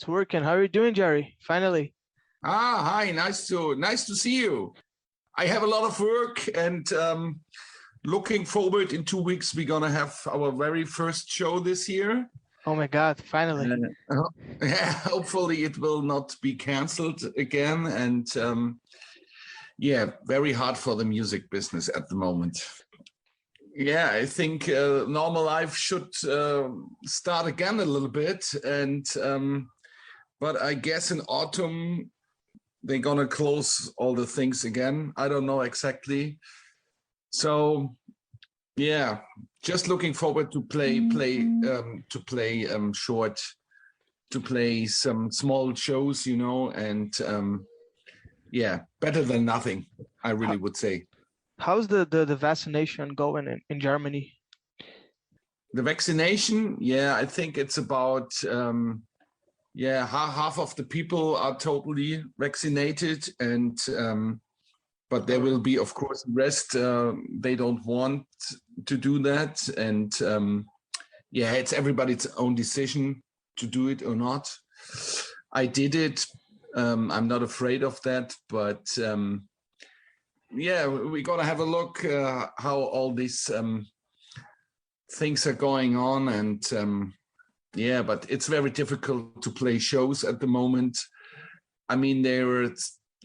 It's working. How are you doing, Gerre? Finally. Hi, nice to see you. I have a lot of work and looking forward. In 2 weeks, we're gonna have our very first show this year. Oh my God, finally. Yeah, hopefully it will not be canceled again. And yeah, very hard for the music business at the moment. Yeah, I think normal life should start again a little bit. And but I guess in autumn, they're gonna close all the things again. I don't know exactly. So yeah, just looking forward to play some small shows, and yeah, better than nothing, I really would say. How's the vaccination going in Germany? The vaccination, yeah, I think it's about half of the people are totally vaccinated, and but there will be, of course, the rest they don't want to do that, and yeah, it's everybody's own decision to do it or not. I did it. I'm not afraid of that, but yeah, we gotta have a look how all these things are going on, and yeah, but it's very difficult to play shows at the moment. I mean,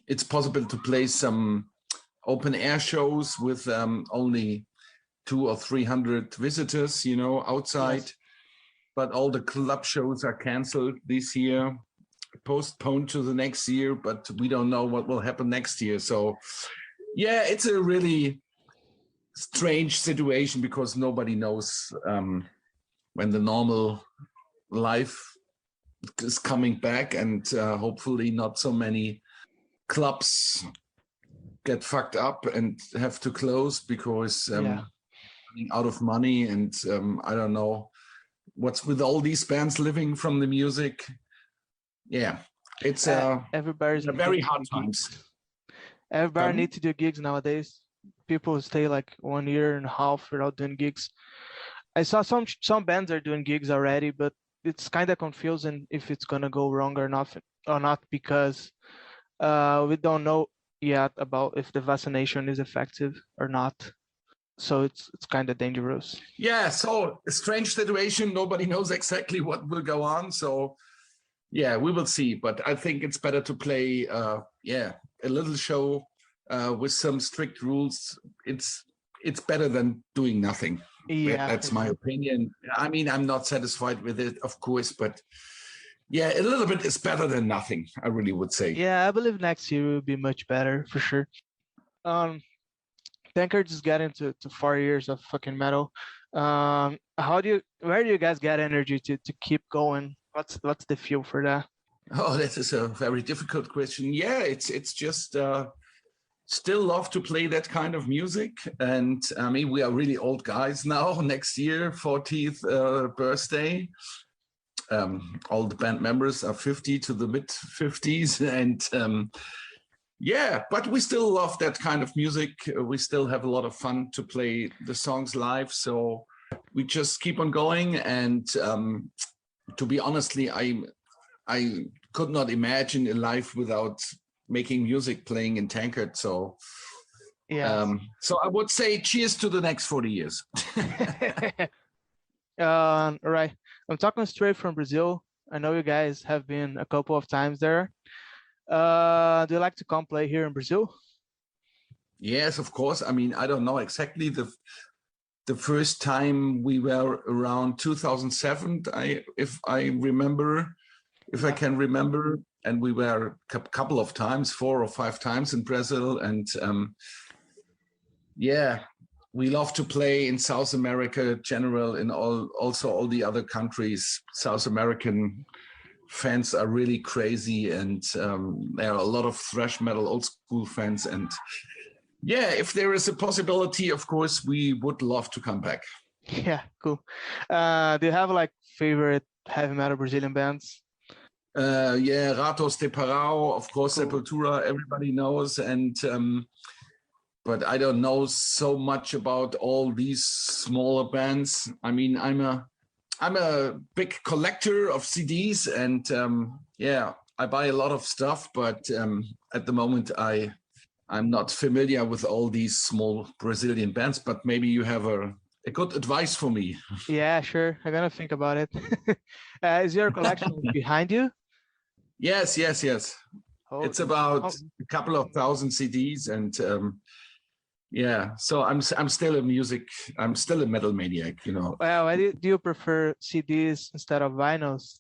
it's possible to play some open air shows with only 200 or 300 visitors, outside. Yes. But all the club shows are canceled this year, postponed to the next year, but we don't know what will happen next year. So yeah, it's a really strange situation because nobody knows when the normal life is coming back, and hopefully not so many clubs get fucked up and have to close because running out of money, and I don't know what's with all these bands living from the music. Yeah, it's everybody's very hard times. Everybody needs to do gigs nowadays. People stay like 1 year and a half without doing gigs. I saw some bands are doing gigs already, but it's kind of confusing if it's gonna go wrong or not, because we don't know yet about if the vaccination is effective or not. So it's kind of dangerous. Yeah, so a strange situation. Nobody knows exactly what will go on. So yeah, we will see. But I think it's better to play a little show with some strict rules. It's better than doing nothing. Yeah, that's my opinion. I mean, I'm not satisfied with it, of course, but yeah, a little bit is better than nothing, I really would say. Yeah, I believe next year will be much better for sure. Tankard just got into 4 years of fucking metal. Where do you guys get energy to keep going? What's the fuel for that? Oh, that is a very difficult question. Yeah, it's just still love to play that kind of music. And I mean, we are really old guys now. Next year, 40th birthday. All the band members are 50 to the mid 50s, and yeah, but we still love that kind of music. We still have a lot of fun to play the songs live, so we just keep on going. And to be honestly, I could not imagine a life without making music, playing in Tankard. So yeah, so I would say cheers to the next 40 years. All right, I'm talking straight from Brazil. I know you guys have been a couple of times there. Do you like to come play here in Brazil? Yes, of course. I mean, I don't know exactly the first time we were around 2007. If I can remember, and we were a couple of times, 4 or 5 times in Brazil, and yeah, we love to play in South America, general, in all the other countries. South American fans are really crazy, and there are a lot of thrash metal old school fans, and yeah, if there is a possibility, of course we would love to come back. Yeah, cool. Do you have like favorite heavy metal Brazilian bands? Yeah, Ratos de Parau, of course, cool. Sepultura, everybody knows, and but I don't know so much about all these smaller bands. I mean, I'm I'm a big collector of CDs, and yeah, I buy a lot of stuff, but at the moment I'm not familiar with all these small Brazilian bands, but maybe you have a good advice for me. Yeah, sure. I'm gonna think about it. Is your collection behind you? Yes, yes, yes. Oh, It's about oh, a couple of thousand CDs, and yeah. So I'm still I'm still a metal maniac, you know. well, why do you prefer CDs instead of vinyls?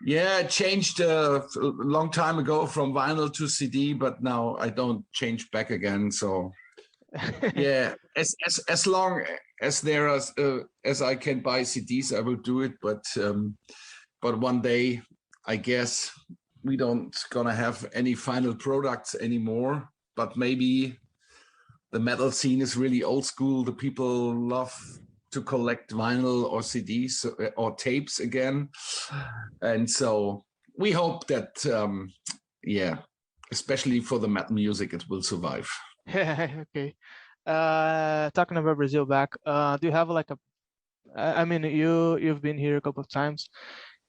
Yeah, it changed a long time ago from vinyl to CD, but now I don't change back again. So yeah, as long as there are as I can buy CDs, I will do it. But one day, I guess we don't gonna have any final products anymore. But maybe the metal scene is really old school. The people love to collect vinyl or CDs or tapes again, and so we hope that yeah, especially for the metal music, it will survive. Okay. Talking about Brazil back, do you have like a, I mean, you've been here a couple of times.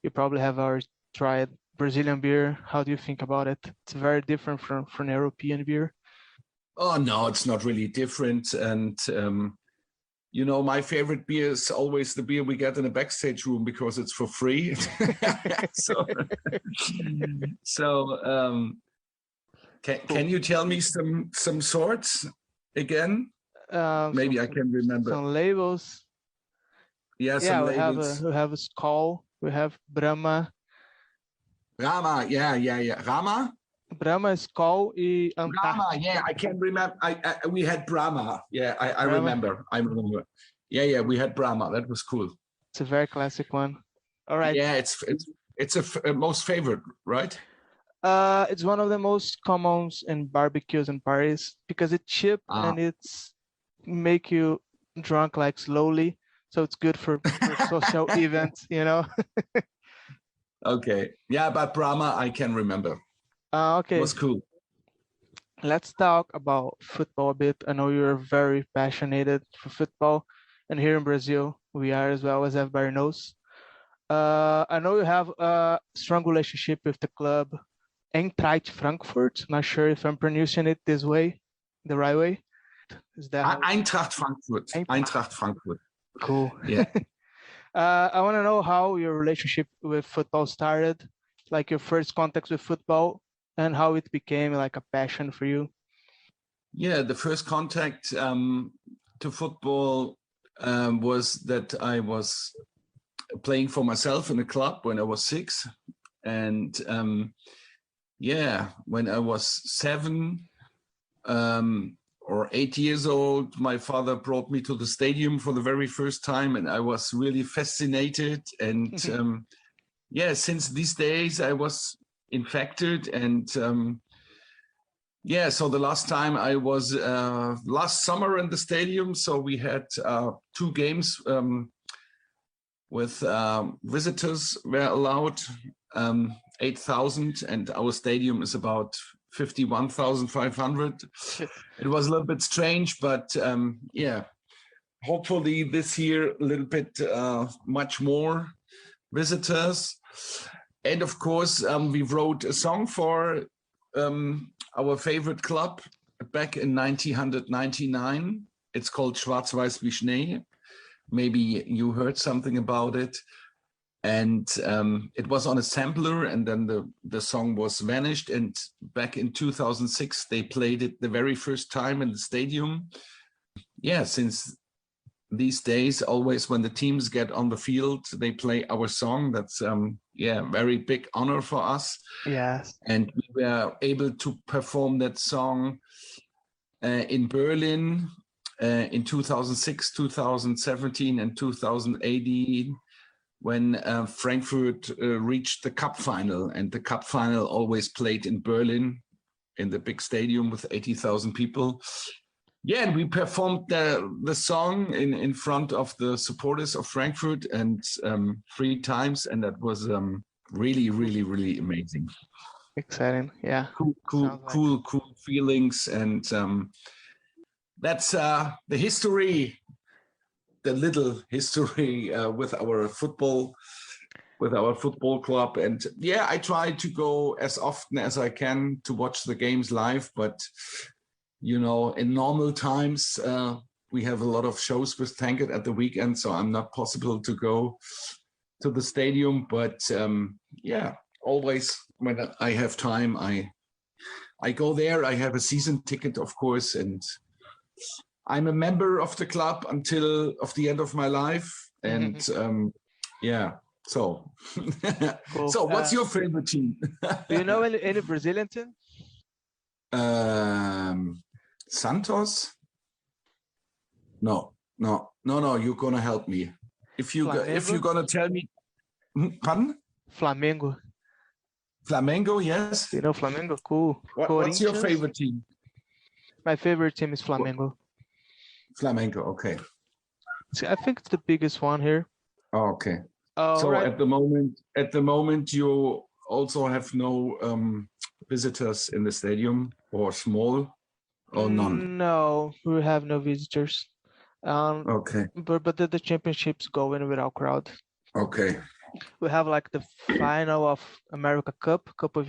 You probably have already tried Brazilian beer. How do you think about it? It's very different from European beer. Oh no, it's not really different. And you know, my favorite beer is always the beer we get in a backstage room because it's for free. so, so Cool. can you tell me some sorts again? Maybe I can remember. Some labels. Yeah, some labels. We have a Skol. We have Brahma. Rama, yeah. Rama? Brahma, Skol e Brahma, Antarctica. yeah, I can remember. We had Brahma. Yeah, I Brahma. remember. I remember. Yeah, we had Brahma. That was cool. It's a very classic one. All right. Yeah, it's a most favorite, right? It's one of the most commons in barbecues and parties because it's cheap and it's make you drunk like slowly. So it's good for social events, you know. Okay. Yeah, but Brahma, I can remember. Okay. It was cool. Let's talk about football a bit. I know you're very passionate for football, and here in Brazil, we are as well, as everybody knows. I know you have a strong relationship with the club Eintracht Frankfurt. Not sure if I'm pronouncing it this way, the right way. Is that Eintracht Frankfurt? Eintracht Frankfurt. Cool. Yeah. I want to know how your relationship with football started, like your first contact with football, and how it became like a passion for you. Yeah, the first contact to football was that I was playing for myself in a club when I was 6, and yeah, when I was 7 or 8 years old, my father brought me to the stadium for the very first time, and I was really fascinated. And yeah, since these days I was infected, and yeah, so the last time I was last summer in the stadium. So we had 2 games with visitors were allowed, 8,000, and our stadium is about 51,500. It was a little bit strange, but yeah, hopefully this year a little bit much more visitors. And of course, we wrote a song for our favorite club back in 1999. It's called Schwarz-Weiß wie Schnee. Maybe you heard something about it. And it was on a sampler, and then the song was vanished. And back in 2006, they played it the very first time in the stadium. Yeah, since these days, always when the teams get on the field, they play our song. That's yeah, very big honor for us. Yes. And we were able to perform that song in Berlin in 2006, 2017, and 2018, when Frankfurt reached the cup final. And the cup final always played in Berlin in the big stadium with 80,000 people. Yeah, and we performed the song in front of the supporters of Frankfurt, and 3 times, and that was really, really, really amazing. Exciting, yeah. Cool feelings, and that's the history the little history with our football club. And yeah, I try to go as often as I can to watch the games live. But, you know, in normal times, we have a lot of shows with Tankard at the weekend, so I'm not possible to go to the stadium. But yeah, always when I have time, I go there. I have a season ticket, of course, and I'm a member of the club until of the end of my life. And yeah, so Cool. so what's your favorite team? Do you know any Brazilian team? Santos? No. You're gonna help me. If you're gonna tell me, pardon? Flamengo. Flamengo, yes. You know Flamengo? Cool. What's your favorite team? My favorite team is Flamengo. Flamengo, okay. See, I think it's the biggest one here. Oh, okay. So right. at the moment, you also have no visitors in the stadium, or small, or none. No, we have no visitors. Okay. But the championship's going without crowd. Okay. We have like the final of America Cup a couple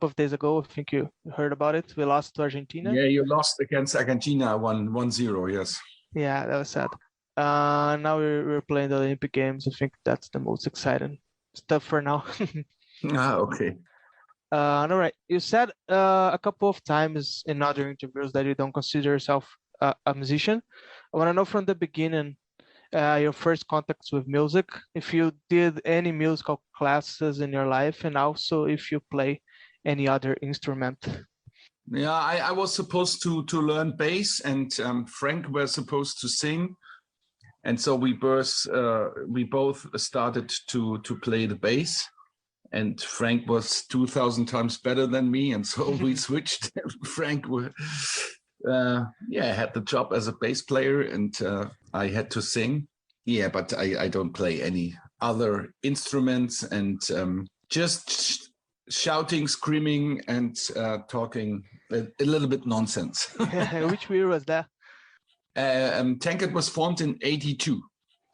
of days ago. I think you heard about it. We lost to Argentina. Yeah, you lost against Argentina 1-0, yes. Yeah, that was sad. Now we're playing the Olympic Games. I think that's the most exciting stuff for now. Okay. All right. You said a couple of times in other interviews that you don't consider yourself a musician. I want to know from the beginning, your first contacts with music, if you did any musical classes in your life, and also if you play any other instrument. Yeah, I was supposed to learn bass, and Frank was supposed to sing, and so we both started to play the bass. And Frank was 2,000 times better than me, and so we switched. Frank had the job as a bass player, and I had to sing. Yeah, but I don't play any other instruments, and just shouting, screaming, and talking a little bit nonsense. Which year was that? Tankard was formed in 82.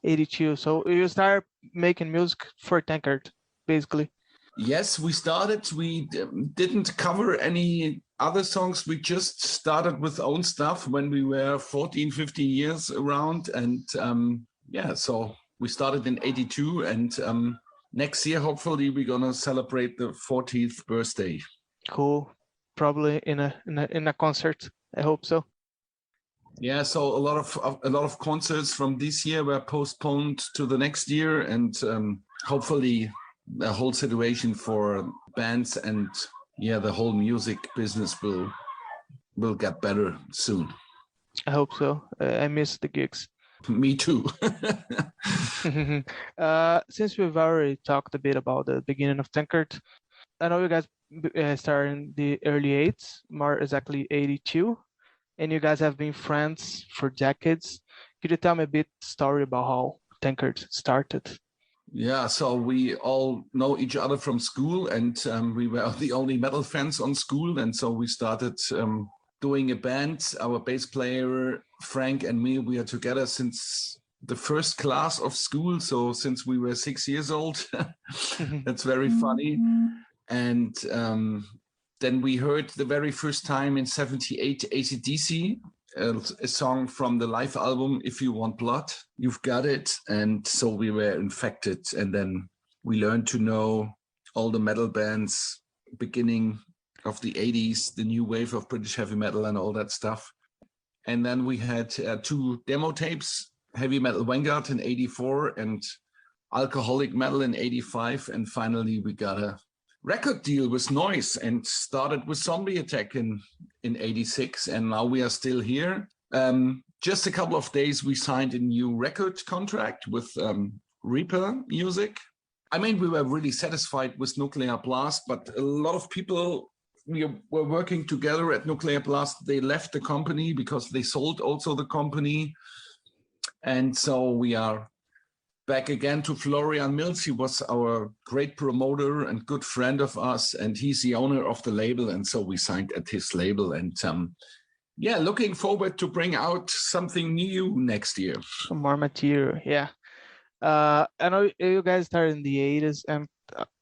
82. So you started making music for Tankard, basically. Yes, we started. We didn't cover any other songs. We just started with own stuff when we were 14, 15 years around. And so we started in 82. And next year, hopefully, we're going to celebrate the 40th birthday. Cool. Probably in a concert. I hope so. Yeah, so a lot of concerts from this year were postponed to the next year. And hopefully the whole situation for bands and the whole music business will get better soon. I hope so. I miss the gigs. Me too. Since we've already talked a bit about the beginning of Tankard, I know you guys started in the early 80s, more exactly 82, and you guys have been friends for decades. Could you tell me a bit story about how Tankard started? Yeah, so we all know each other from school, and we were the only metal fans on school. And so we started doing a band. Our bass player, Frank, and me, we are together since the first class of school. So since we were 6 years old. That's very funny. And then we heard the very first time in 78 AC/DC, a song from the live album, If You Want Blood, You've Got It. And so we were infected. And then we learned to know all the metal bands beginning of the 80s, the new wave of British heavy metal and all that stuff. And then we had 2 demo tapes, Heavy Metal Vanguard in 84 and Alcoholic Metal in 85. And finally we got a record deal with Noise and started with Zombie Attack in 86, and now we are still here. Just a couple of days we signed a new record contract with Reaper Music. I mean, we were really satisfied with Nuclear Blast, but a lot of people we were working together at Nuclear Blast, they left the company because they sold also the company. And so we are back again to Florian Mills. He was our great promoter and good friend of us, and he's the owner of the label. And so we signed at his label. And yeah, looking forward to bring out something new next year. Some more material, yeah. I know you guys started in the 80s, and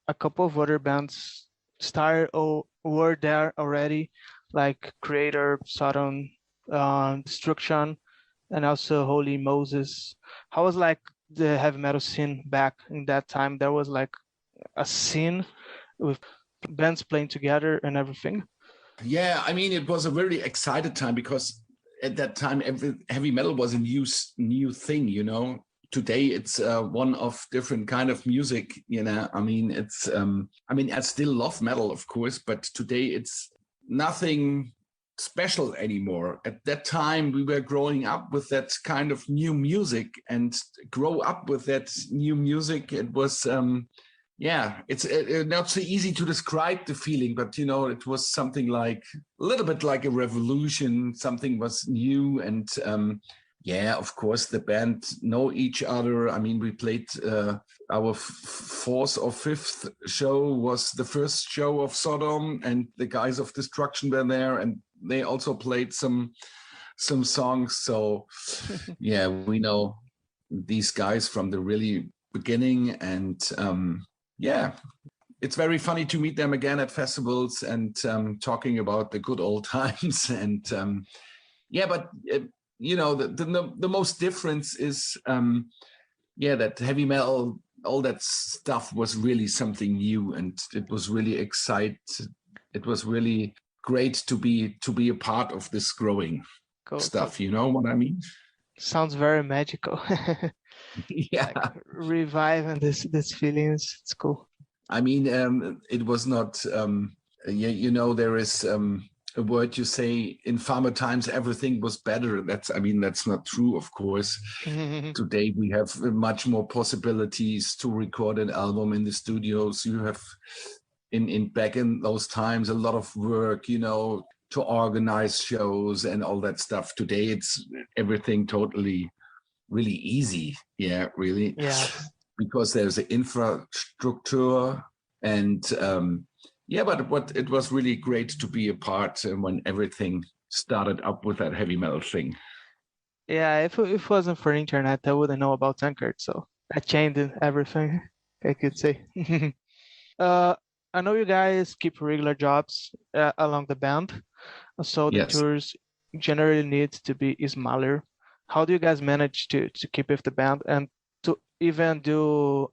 a couple of other bands started or were there already, like Creator, Sodom, Destruction, and also Holy Moses. How was like the heavy metal scene back in that time? There was like a scene with bands playing together and everything. Yeah, I mean, it was a very excited time because at that time, heavy metal was a new thing, you know. Today, it's one of different kind of music, you know. I mean, I still love metal, of course, but today it's nothing special anymore. At that time, we were growing up with that kind of new music, and grow up with that new music. It was yeah, it's not so easy to describe the feeling, but you know, it was something like a little bit like a revolution. Something was new, and yeah, of course, the band know each other. I mean, we played our fourth or fifth show was the first show of Sodom, and the guys of Destruction were there, and they also played some songs. So yeah, we know these guys from the really beginning, and yeah, it's very funny to meet them again at festivals and talking about the good old times. And yeah, but you know, the most difference is yeah, that heavy metal, all that stuff was really something new, and it was really exciting. It was really great to be a part of this growing stuff. You know what I mean? Sounds very magical. Yeah, like reviving this feelings. It's cool. I mean, it was not. Yeah, you know, there is a word you say in farmer times. Everything was better. I mean, that's not true, of course. Today we have much more possibilities to record an album in the studios. You have in back in those times a lot of work, you know, to organize shows and all that stuff. Today it's everything totally really easy. Yeah, really. Yeah. Because there's an infrastructure, and yeah, but it was really great to be a part when everything started up with that heavy metal thing. Yeah, if it wasn't for internet, I wouldn't know about Tankard, so that changed everything, I could say. I know you guys keep regular jobs along the band, so the Yes. tours generally need to be smaller. How do you guys manage to keep with the band and to even do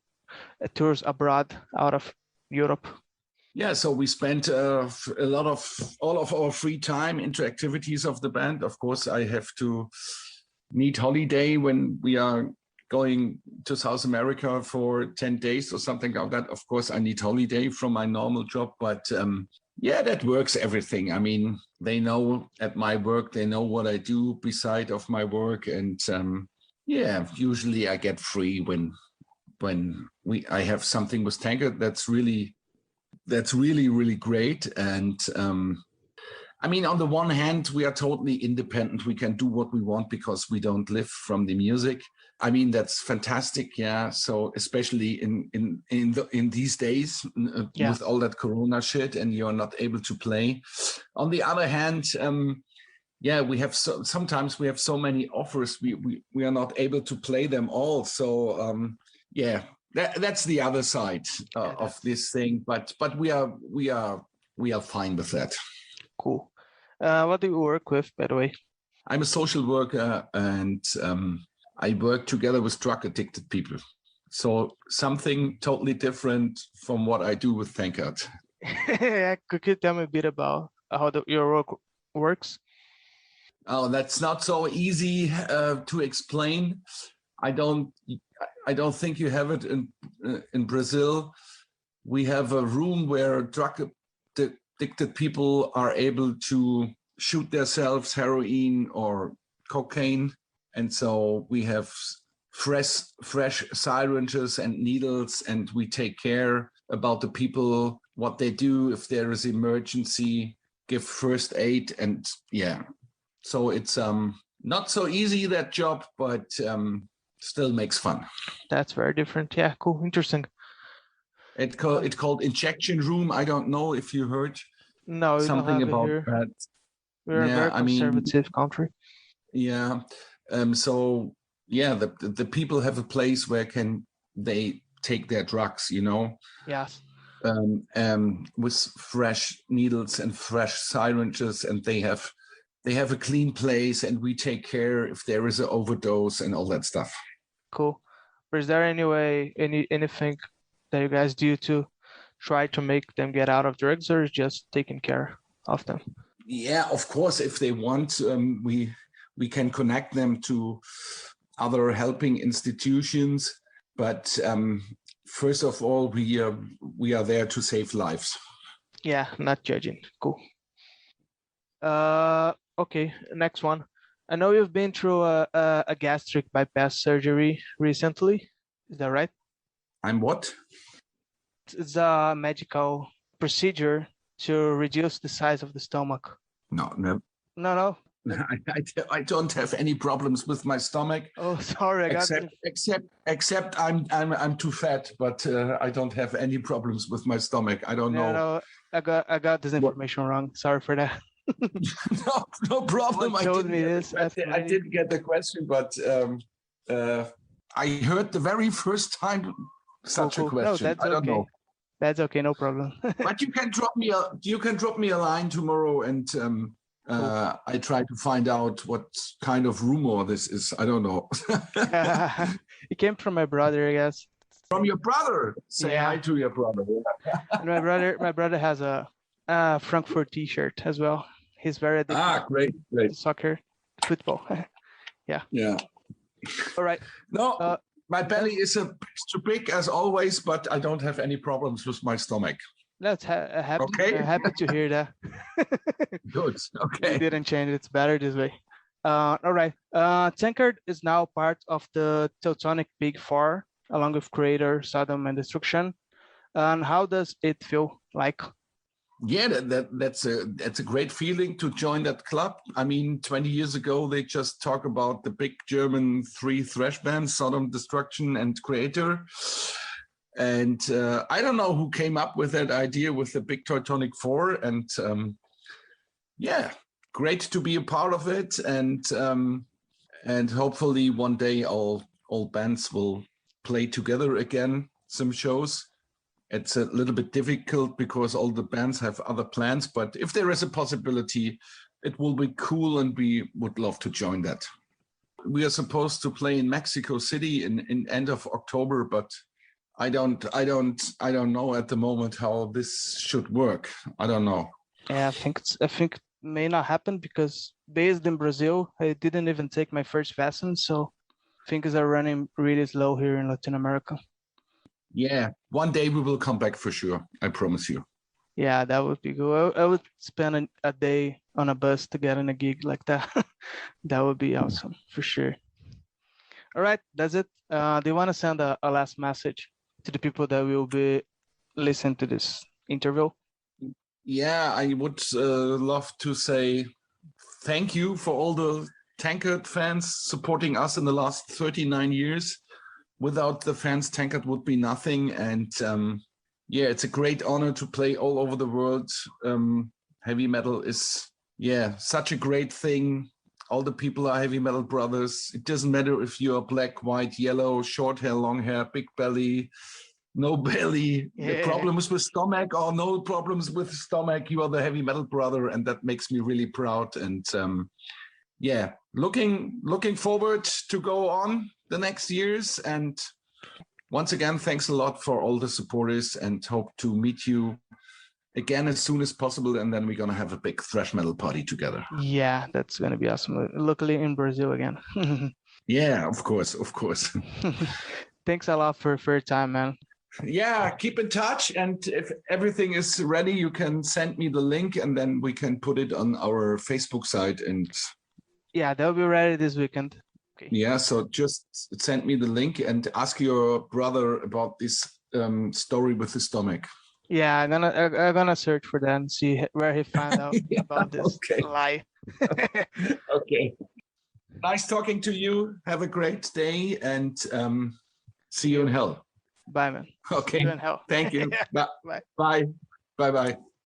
tours abroad out of Europe? Yeah, so we spent a lot of all of our free time into activities of the band. Of course, I have to need holiday when we are going to South America for 10 days or something like that. Of course, I need holiday from my normal job, but yeah, that works everything. I mean, they know at my work, they know what I do beside of my work. And yeah, usually I get free when I have something with Tankard that's really, really great. And I mean, on the one hand, we are totally independent. We can do what we want because we don't live from the music. I mean, that's fantastic. Yeah. So especially in these days with all that Corona shit, and you're not able to play. On the other hand, yeah, we have sometimes we have so many offers. We are not able to play them all. So yeah, that's the other side of this thing. But we are fine with that. Cool. What do you work with, by the way? I'm a social worker, and I work together with drug addicted people. So something totally different from what I do with Tankard. Could you tell me a bit about how your work works? Oh, that's not so easy to explain. I don't think you have it in Brazil. We have a room where drug addicted people are able to shoot themselves heroin or cocaine. And so we have fresh syringes and needles, and we take care about the people, what they do if there is emergency, give first aid. And yeah, so it's not so easy, that job, but still makes fun. That's very different. Yeah, cool, interesting. It's called injection room. I don't know if you heard something about that. We're a very conservative country. Yeah. So yeah, the people have a place where can they take their drugs, you know? Yes. With fresh needles and fresh syringes, and they have a clean place, and we take care if there is an overdose and all that stuff. Cool. But is there anything that you guys do to try to make them get out of drugs, or just taking care of them? Yeah, of course, if they want, we can connect them to other helping institutions, but first of all, we are there to save lives. Yeah, not judging. Cool. Okay, next one. I know you've been through a gastric bypass surgery recently. Is that right? I'm what? It's a medical procedure to reduce the size of the stomach. No. No. I don't have any problems with my stomach. Oh, sorry. Except I'm too fat, but I don't have any problems with my stomach. I don't know. No, I got this information wrong. Sorry for that. No problem. I didn't get the question, but I heard the very first time such a question. No, that's I don't know. That's okay, no problem. But you can drop me a line tomorrow, and I try to find out what kind of rumor this is. I don't know. It came from my brother, I guess. From your brother? Say hi to your brother. And my brother has a Frankfurt T-shirt as well. He's very addicted. Great. To soccer, football. Yeah. All right. No, my belly is too big as always, but I don't have any problems with my stomach. That's happy. Okay. Happy to hear that. Good. Okay. It didn't change. It's better this way. All right. Tankard is now part of the Teutonic Big Four, along with Creator, Sodom, and Destruction. And how does it feel like? Yeah, that's a great feeling to join that club. I mean, 20 years ago, they just talk about the big German 3 thrash bands, Sodom, Destruction, and Creator. And I don't know who came up with that idea with the big Teutonic 4. And yeah, great to be a part of it. And hopefully one day all bands will play together again, some shows. It's a little bit difficult because all the bands have other plans, but if there is a possibility, it will be cool, and we would love to join that. We are supposed to play in Mexico City in end of October, but I don't know at the moment how this should work. I don't know. Yeah, I think it may not happen because based in Brazil, I didn't even take my first vaccine, so things are running really slow here in Latin America. Yeah, one day we will come back for sure. I promise you. Yeah, that would be good. I would spend a day on a bus to get in a gig like that. That would be awesome for sure. All right, that's it. Do you want to send a last message to the people that will be listening to this interview? Yeah, I would love to say thank you for all the Tankard fans supporting us in the last 39 years. Without the fans, Tankard would be nothing. And yeah, it's a great honor to play all over the world. Heavy metal is, such a great thing. All the people are heavy metal brothers. It doesn't matter if you're black, white, yellow, short hair, long hair, big belly, no belly, problems with stomach or no problems with stomach. You are the heavy metal brother, and that makes me really proud. And yeah, looking forward to go on the next years. And once again, thanks a lot for all the supporters, and hope to meet you again as soon as possible. And then we're going to have a big thrash metal party together. Yeah, that's going to be awesome. Luckily in Brazil again. Yeah, of course. Thanks a lot for your time, man. Yeah, keep in touch. And if everything is ready, you can send me the link, and then we can put it on our Facebook site. And yeah, they'll be ready this weekend. Okay. Yeah, so just send me the link and ask your brother about this story with the stomach. Yeah, I'm gonna search for that and see where he found out about this lie. Okay. Nice talking to you. Have a great day, and see you in hell. Bye, man. Okay. See you in hell. Thank you. Bye. Bye. Bye.